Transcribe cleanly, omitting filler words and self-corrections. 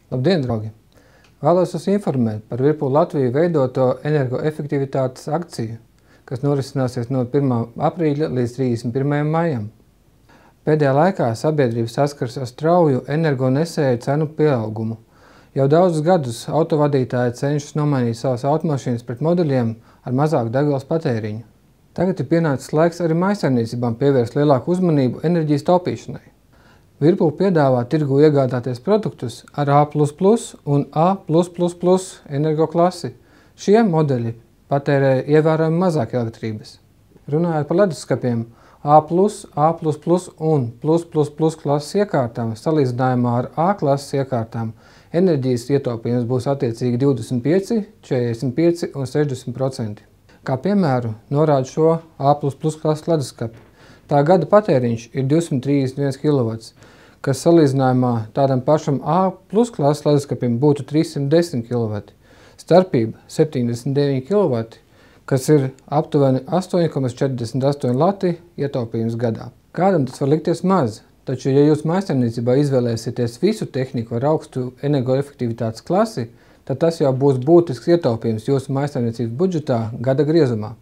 Labdien, draugi! Vēlos jūs informēt par Whirlpool Latviju veidoto energoefektivitātes akciju, kas norisināsies no 1. aprīļa līdz 31. maijam. Pēdējā laikā sabiedrība saskars ar strauju energonesēju cenu pieaugumu. Jau daudzus gadus autovadītāji cenšas nomainīt savas automašīnas pret modeļiem ar mazāku degvielas patēriņu. Tagad ir pienācis laiks arī mājsaimniecībām pievērst lielāku uzmanību enerģijas taupīšanai. Whirlpool piedāvā tirgū iegādāties produktus ar A++ un A++ energoklasi. Šie modeļi patērē ievērojami mazāk elektrības. Runājot par leduskapiem, A+, A++ un +++ klases iekārtām salīdzinājumā ar A klases iekārtām enerģijas ietaupījums būs attiecīgi 25, 45 un 60%. Kā piemēru norāda šo A++ klases leduskapi. Tā gada patēriņš ir 231 kW, kas salīdzinājumā tādam pašam A+ klases leduskapim būtu 310 kW. Starpība 79 kW, kas ir aptuveni 8,48 lati ietaupījums gadā. Kādam tas var likties maz, taču, ja jūs mājsaimniecībā izvēlēsieties visu tehniku ar augstu energoefektivitātes klasi, tad tas jau būs būtisks ietaupījums jūsu mājsaimniecības budžetā gada griezumā.